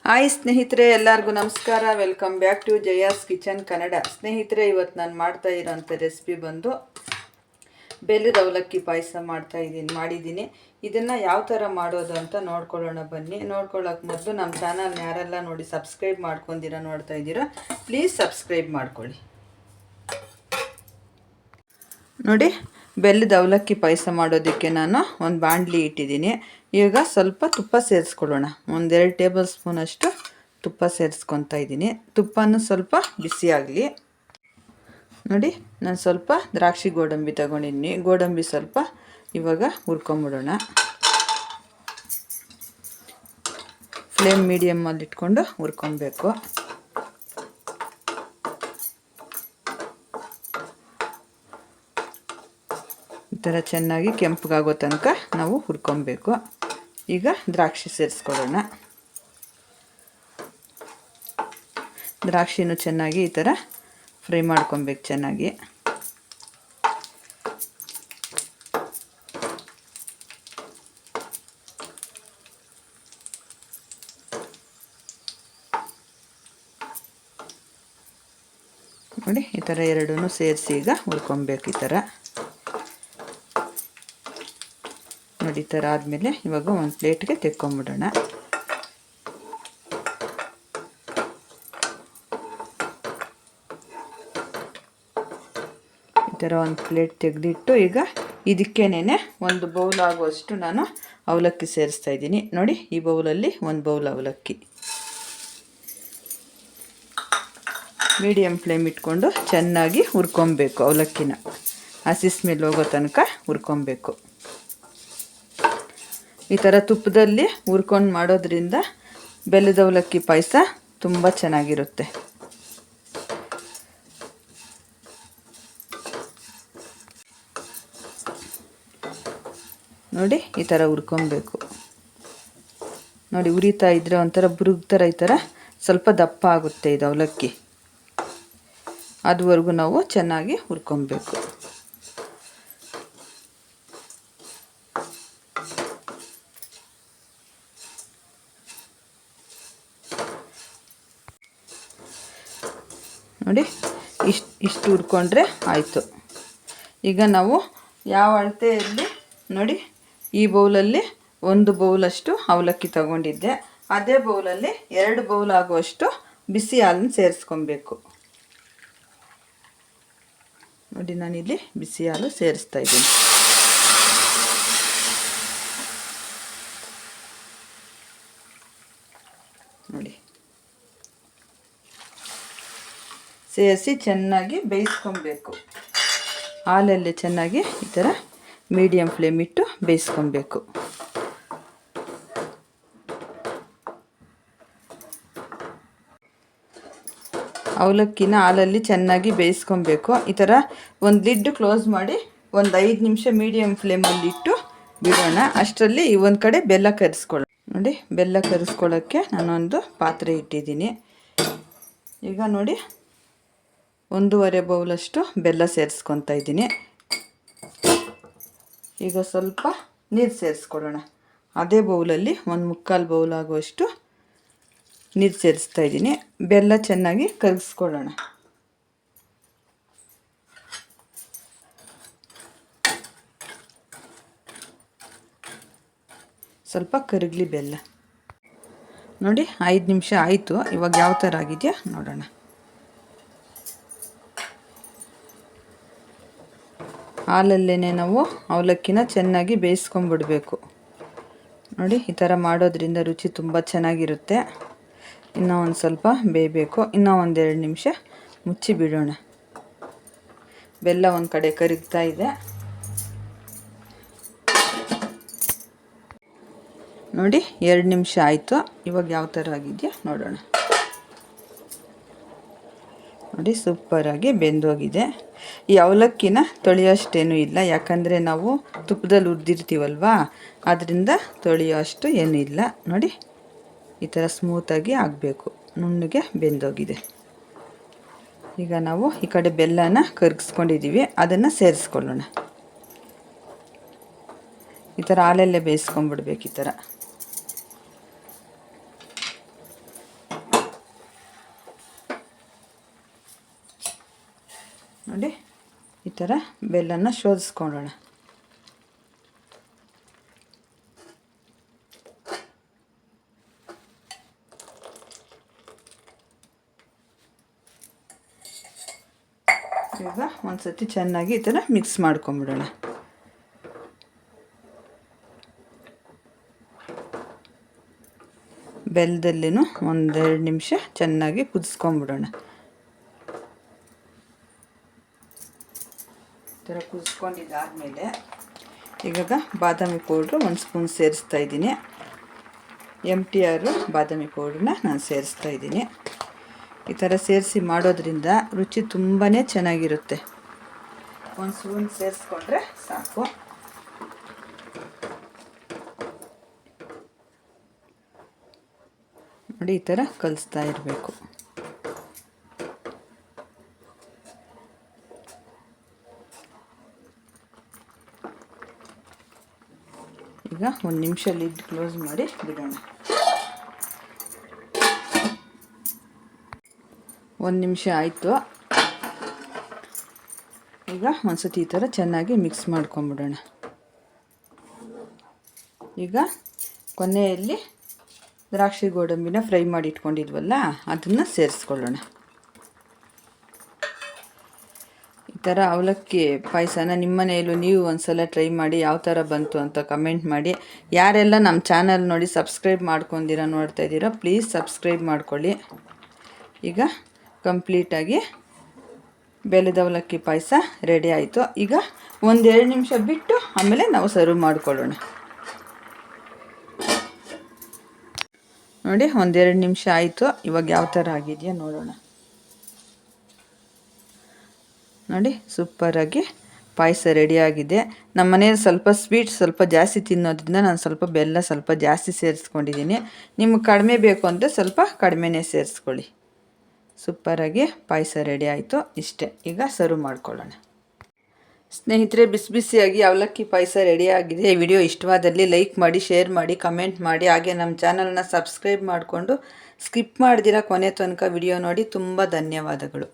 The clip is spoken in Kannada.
ಹಾಯ್ ಸ್ನೇಹಿತರೆ, ಎಲ್ಲರಿಗೂ ನಮಸ್ಕಾರ. Welcome back to Jaya's kitchen Kannada. ಸ್ನೇಹಿತರೆ, ಇವತ್ತು ನಾನು ಮಾಡ್ತಾ ಇರೋಂಥ ರೆಸಿಪಿ ಬಂದು ಬೆಲ್ಲದ ಅವಲಕ್ಕಿ ಪಾಯಸ ಮಾಡಿದ್ದೀನಿ. ಇದನ್ನು ಯಾವ ಥರ ಮಾಡೋದು ಅಂತ ನೋಡ್ಕೊಳ್ಳೋಣ ಬನ್ನಿ. ನೋಡ್ಕೊಳ್ಳೋಕೆ ಮೊದಲು ನಮ್ಮ ಚಾನಲ್ನ ಯಾರೆಲ್ಲ ನೋಡಿ ಸಬ್ಸ್ಕ್ರೈಬ್ ನೋಡ್ತಾ ಇದ್ದೀರಾ, ಪ್ಲೀಸ್ ಸಬ್ಸ್ಕ್ರೈಬ್ ಮಾಡ್ಕೊಳ್ಳಿ. ನೋಡಿ, ಬೆಲ್ಲದ ಅವಲಕ್ಕಿ ಪಾಯಸ ಮಾಡೋದಕ್ಕೆ ನಾನು ಒಂದು ಬಾಣಲಿ ಇಟ್ಟಿದ್ದೀನಿ. ಈಗ ಸ್ವಲ್ಪ ತುಪ್ಪ ಸೇರಿಸ್ಕೊಳ್ಳೋಣ. 1-2 ಟೇಬಲ್ ಸ್ಪೂನಷ್ಟು ತುಪ್ಪ ಸೇರಿಸ್ಕೊತಾ ಇದ್ದೀನಿ. ತುಪ್ಪನೂ ಸ್ವಲ್ಪ ಬಿಸಿ ಆಗಲಿ. ನೋಡಿ, ನಾನು ಸ್ವಲ್ಪ ದ್ರಾಕ್ಷಿ ಗೋಡಂಬಿ ತಗೊಂಡಿದ್ದೀನಿ. ಗೋಡಂಬಿ ಸ್ವಲ್ಪ ಇವಾಗ ಹುರ್ಕೊಂಬಿಡೋಣ. ಫ್ಲೇಮ್ ಮೀಡಿಯಮ್ಮಲ್ಲಿ ಇಟ್ಕೊಂಡು ಹುರ್ಕೊಬೇಕು. ಈ ಥರ ಚೆನ್ನಾಗಿ ಕೆಂಪಗಾಗೋ ತನಕ ನಾವು ಹುರ್ಕೊಬೇಕು. ಈಗ ದ್ರಾಕ್ಷಿ ಸೇರಿಸ್ಕೊಳ್ಳೋಣ. ದ್ರಾಕ್ಷಿನೂ ಚೆನ್ನಾಗಿ ಈ ಥರ ಫ್ರೈ ಮಾಡ್ಕೊಬೇಕು ಚೆನ್ನಾಗಿ. ನೋಡಿ, ಈ ಥರ ಎರಡೂ ಸೇರಿಸಿ ಈಗ ಹುರ್ಕೊಬೇಕು. ಈ ಥರ ನೋಡಿ, ಈ ಥರ ಆದಮೇಲೆ ಇವಾಗ ಒಂದು ಪ್ಲೇಟ್ಗೆ ತೆಕ್ಕೊಂಬಿಡೋಣ. ಈ ಥರ ಒಂದು ಪ್ಲೇಟ್ ತೆಗೆದಿಟ್ಟು ಈಗ ಇದಕ್ಕೇನೆ ಒಂದು ಬೌಲ್ ಆಗುವಷ್ಟು ನಾನು ಅವಲಕ್ಕಿ ಸೇರಿಸ್ತಾ ಇದ್ದೀನಿ. ನೋಡಿ, ಈ ಬೌಲಲ್ಲಿ ಒಂದು ಬೌಲ್ ಅವಲಕ್ಕಿ. ಮೀಡಿಯಮ್ ಫ್ಲೇಮ್ ಇಟ್ಕೊಂಡು ಚೆನ್ನಾಗಿ ಹುರ್ಕೊಬೇಕು. ಅವಲಕ್ಕಿನ ಹಸಿ ಸ್ಮೆಲ್ ಹೋಗೋ ತನಕ ಹುರ್ಕೊಬೇಕು. ಈ ಥರ ತುಪ್ಪದಲ್ಲಿ ಹುರ್ಕೊಂಡು ಮಾಡೋದ್ರಿಂದ ಬೆಲ್ಲದ ಅವಲಕ್ಕಿ ಪಾಯಸ ತುಂಬ ಚೆನ್ನಾಗಿರುತ್ತೆ. ನೋಡಿ, ಈ ಥರ ಹುರ್ಕೊಬೇಕು. ನೋಡಿ, ಉರಿತಾ ಇದ್ದರೆ ಒಂಥರ ಬುರುಗ್ ಥರ ಈ ಥರ ಸ್ವಲ್ಪ ದಪ್ಪ ಆಗುತ್ತೆ ಇದು ಅವಲಕ್ಕಿ. ಅದುವರೆಗೂ ನಾವು ಚೆನ್ನಾಗಿ ಹುರ್ಕೊಬೇಕು. ನೋಡಿ, ಇಷ್ಟು ಹುರ್ಕೊಂಡ್ರೆ ಆಯಿತು. ಈಗ ನಾವು ಯಾವ ಅಳತೆಯಲ್ಲಿ ನೋಡಿ, ಈ ಬೌಲಲ್ಲಿ 1 ಬೌಲಷ್ಟು ಅವಲಕ್ಕಿ ತಗೊಂಡಿದ್ದೆ. ಅದೇ ಬೌಲಲ್ಲಿ 2 ಬೌಲ್ ಆಗುವಷ್ಟು ಬಿಸಿ ಹಾಲನ್ನು ಸೇರಿಸ್ಕೊಬೇಕು. ನೋಡಿ, ನಾನಿಲ್ಲಿ ಬಿಸಿ ಹಾಲು ಸೇರಿಸ್ತಾ ಇದ್ದೀನಿ. ನೋಡಿ, ಸೇರಿಸಿ ಚೆನ್ನಾಗಿ ಬೇಯಿಸ್ಕೊಬೇಕು. ಹಾಲಲ್ಲಿ ಚೆನ್ನಾಗಿ ಈ ಥರ ಮೀಡಿಯಮ್ ಫ್ಲೇಮ್ ಇಟ್ಟು ಬೇಯಿಸ್ಕೊಬೇಕು. ಅವಲಕ್ಕಿನ ಹಾಲಲ್ಲಿ ಚೆನ್ನಾಗಿ ಬೇಯಿಸ್ಕೊಬೇಕು. ಈ ಥರ ಒಂದು ಲಿಡ್ ಕ್ಲೋಸ್ ಮಾಡಿ ಒಂದು 5 ನಿಮಿಷ ಮೀಡಿಯಮ್ ಫ್ಲೇಮಲ್ಲಿ ಇಟ್ಟು ಬಿಡೋಣ. ಅಷ್ಟರಲ್ಲಿ ಈ ಒಂದು ಕಡೆ ಬೆಲ್ಲ ಕರಿಸ್ಕೊಳ್ಳೋಣ. ನೋಡಿ, ಬೆಲ್ಲ ಕರಿಸ್ಕೊಳ್ಳೋಕ್ಕೆ ನಾನೊಂದು ಪಾತ್ರೆ ಇಟ್ಟಿದ್ದೀನಿ. ಈಗ ನೋಡಿ, 1.5 ಬೌಲಷ್ಟು ಬೆಲ್ಲ ಸೇರಿಸ್ಕೊತಾ ಇದ್ದೀನಿ. ಈಗ ಸ್ವಲ್ಪ ನೀರು ಸೇರಿಸ್ಕೊಳ್ಳೋಣ. ಅದೇ ಬೌಲಲ್ಲಿ 1/4 ಬೌಲ್ ಆಗುವಷ್ಟು ನೀರು ಸೇರಿಸ್ತಾ ಇದ್ದೀನಿ. ಬೆಲ್ಲ ಚೆನ್ನಾಗಿ ಕರಗಿಸ್ಕೊಳ್ಳೋಣ. ಸ್ವಲ್ಪ ಕರಗಲಿ ಬೆಲ್ಲ. ನೋಡಿ, 5 ನಿಮಿಷ ಆಯಿತು. ಇವಾಗ ಯಾವ ಥರ ಆಗಿದೆಯಾ ನೋಡೋಣ. ಹಾಲಲ್ಲೇ ನಾವು ಅವಲಕ್ಕಿನ ಚೆನ್ನಾಗಿ ಬೇಯಿಸ್ಕೊಂಬಿಡಬೇಕು. ನೋಡಿ, ಈ ಥರ ಮಾಡೋದ್ರಿಂದ ರುಚಿ ತುಂಬ ಚೆನ್ನಾಗಿರುತ್ತೆ. ಇನ್ನೂ ಒಂದು ಸ್ವಲ್ಪ ಬೇಯಬೇಕು. ಇನ್ನೂ 1-2 ನಿಮಿಷ ಮುಚ್ಚಿ ಬಿಡೋಣ. ಬೆಲ್ಲ ಒಂದು ಕಡೆ ಕರಗ್ತಾ ಇದೆ. ನೋಡಿ, 2 ನಿಮಿಷ ಆಯಿತು. ಇವಾಗ ಯಾವ ಥರ ಆಗಿದೆಯಾ ನೋಡೋಣ. ನೋಡಿ, ಸೂಪರಾಗಿ ಬೆಂದೋಗಿದೆ. ಈ ಅವಲಕ್ಕಿನ ತೊಳೆಯೋಷ್ಟೇನೂ ಇಲ್ಲ, ಯಾಕಂದರೆ ನಾವು ತುಪ್ಪದಲ್ಲಿ ಹುರಿದಿರ್ತೀವಲ್ವ, ಅದರಿಂದ ತೊಳೆಯೋ ಅಷ್ಟು ಏನೂ ಇಲ್ಲ. ನೋಡಿ, ಈ ಥರ ಸ್ಮೂತಾಗಿ ಆಗಬೇಕು. ನುಣ್ಣಗೆ ಬೆಂದೋಗಿದೆ. ಈಗ ನಾವು ಈ ಕಡೆ ಬೆಲ್ಲನ ಕರಗಿಸ್ಕೊಂಡಿದ್ದೀವಿ, ಅದನ್ನು ಸೇರಿಸ್ಕೊಳ್ಳೋಣ. ಈ ಥರ ಹಾಲಲ್ಲೇ ಬೇಯಿಸ್ಕೊಂಬಿಡ್ಬೇಕು. ಈ ಥರ ನೋಡಿ ಈ ಥರ ಬೆಲ್ಲನ ಶೋಧಿಸ್ಕೊಳ್ಳೋಣ. ಈಗ ಒಂದು ಸತಿ ಚೆನ್ನಾಗಿ ಈ ಥರ ಮಿಕ್ಸ್ ಮಾಡ್ಕೊಂಬಿಡೋಣ. ಬೆಲ್ಲದಲ್ಲಿನೂ 1-2 ನಿಮಿಷ ಚೆನ್ನಾಗಿ ಕುದಿಸ್ಕೊಂಬಿಡೋಣ. ಈ ಥರ ಕುದಿಸ್ಕೊಂಡಿದ್ದಾದಮೇಲೆ ಇವಾಗ ಬಾದಾಮಿ ಪೌಡ್ರು 1 ಸ್ಪೂನ್ ಸೇರಿಸ್ತಾ ಇದ್ದೀನಿ. MTR ಬಾದಾಮಿ ಪೌಡ್ರನ್ನ ನಾನು ಸೇರಿಸ್ತಾ ಇದ್ದೀನಿ. ಈ ಥರ ಸೇರಿಸಿ ಮಾಡೋದ್ರಿಂದ ರುಚಿ ತುಂಬಾ ಚೆನ್ನಾಗಿರುತ್ತೆ. 1 ಸ್ಪೂನ್ ಸೇರಿಸ್ಕೊಂಡ್ರೆ ಸಾಕು. ನೋಡಿ ಈ ಥರ ಕಲಿಸ್ತಾ ಇರಬೇಕು. ಈಗ 1 ನಿಮಿಷ ಲಿಡ್ ಕ್ಲೋಸ್ ಮಾಡಿ ಬಿಡೋಣ. 1 ನಿಮಿಷ ಆಯಿತು. ಈಗ ಒಂದ್ಸತಿ ಈ ಥರ ಚೆನ್ನಾಗಿ ಮಿಕ್ಸ್ ಮಾಡ್ಕೊಂಬಿಡೋಣ. ಈಗ ಕೊನೆಯಲ್ಲಿ ದ್ರಾಕ್ಷಿ ಗೋಡಂಬಿನ ಫ್ರೈ ಮಾಡಿ ಇಟ್ಕೊಂಡಿದ್ವಲ್ಲ ಅದನ್ನು ಸೇರಿಸ್ಕೊಳ್ಳೋಣ. ಈ ಥರ ಅವಲಕ್ಕಿ ಪಾಯಸನ ನಿಮ್ಮ ಮನೆಯಲ್ಲೂ ನೀವು ಒಂದ್ಸಲ ಟ್ರೈ ಮಾಡಿ ಯಾವ ಥರ ಬಂತು ಅಂತ ಕಮೆಂಟ್ ಮಾಡಿ. ಯಾರೆಲ್ಲ ನಮ್ಮ ಚಾನಲ್ ನೋಡಿ ಸಬ್ಸ್ಕ್ರೈಬ್ ಮಾಡ್ಕೊಂಡಿರೋ ನೋಡ್ತಾ ಇದ್ದೀರೋ ಪ್ಲೀಸ್ ಸಬ್ಸ್ಕ್ರೈಬ್ ಮಾಡ್ಕೊಳ್ಳಿ. ಈಗ ಕಂಪ್ಲೀಟಾಗಿ ಬೆಲ್ಲದ ಅವಲಕ್ಕಿ ಪಾಯಸ ರೆಡಿ ಆಯಿತು. ಈಗ 1-2 ನಿಮಿಷ ಬಿಟ್ಟು ಆಮೇಲೆ ನಾವು ಸರ್ವ್ ಮಾಡ್ಕೊಳ್ಳೋಣ. ನೋಡಿ 1-2 ನಿಮಿಷ ಆಯಿತು. ಇವಾಗ ಯಾವ ಥರ ಆಗಿದೆಯಾ ನೋಡೋಣ. ನೋಡಿ ಸೂಪರಾಗಿ ಪಾಯಸ ರೆಡಿಯಾಗಿದೆ. ನಮ್ಮ ಮನೆಯಲ್ಲಿ ಸ್ವಲ್ಪ ಸ್ವೀಟ್ ಸ್ವಲ್ಪ ಜಾಸ್ತಿ ತಿನ್ನೋದ್ರಿಂದ ನಾನು ಸ್ವಲ್ಪ ಬೆಲ್ಲ ಸ್ವಲ್ಪ ಜಾಸ್ತಿ ಸೇರಿಸ್ಕೊಂಡಿದ್ದೀನಿ. ನಿಮಗೆ ಕಡಿಮೆ ಬೇಕು ಅಂದರೆ ಸ್ವಲ್ಪ ಕಡಿಮೆನೇ ಸೇರಿಸ್ಕೊಳ್ಳಿ. ಸೂಪರಾಗಿ ಪಾಯಸ ರೆಡಿ ಆಯಿತು. ಇಷ್ಟೇ, ಈಗ ಸರ್ವ್ ಮಾಡ್ಕೊಳ್ಳೋಣ. ಸ್ನೇಹಿತರೆ, ಬಿಸಿ ಬಿಸಿಯಾಗಿ ಅವಲಕ್ಕಿ ಪಾಯಸ ರೆಡಿಯಾಗಿದೆ. ವಿಡಿಯೋ ಇಷ್ಟವಾದಲ್ಲಿ ಲೈಕ್ ಮಾಡಿ, ಶೇರ್ ಮಾಡಿ, ಕಮೆಂಟ್ ಮಾಡಿ. ಹಾಗೆ ನಮ್ಮ ಚಾನಲ್ನ ಸಬ್ಸ್ಕ್ರೈಬ್ ಮಾಡಿಕೊಂಡು ಸ್ಕಿಪ್ ಮಾಡ್ದಿರ ಕೊನೆ ತನಕ ವಿಡಿಯೋ ನೋಡಿ. ತುಂಬ ಧನ್ಯವಾದಗಳು.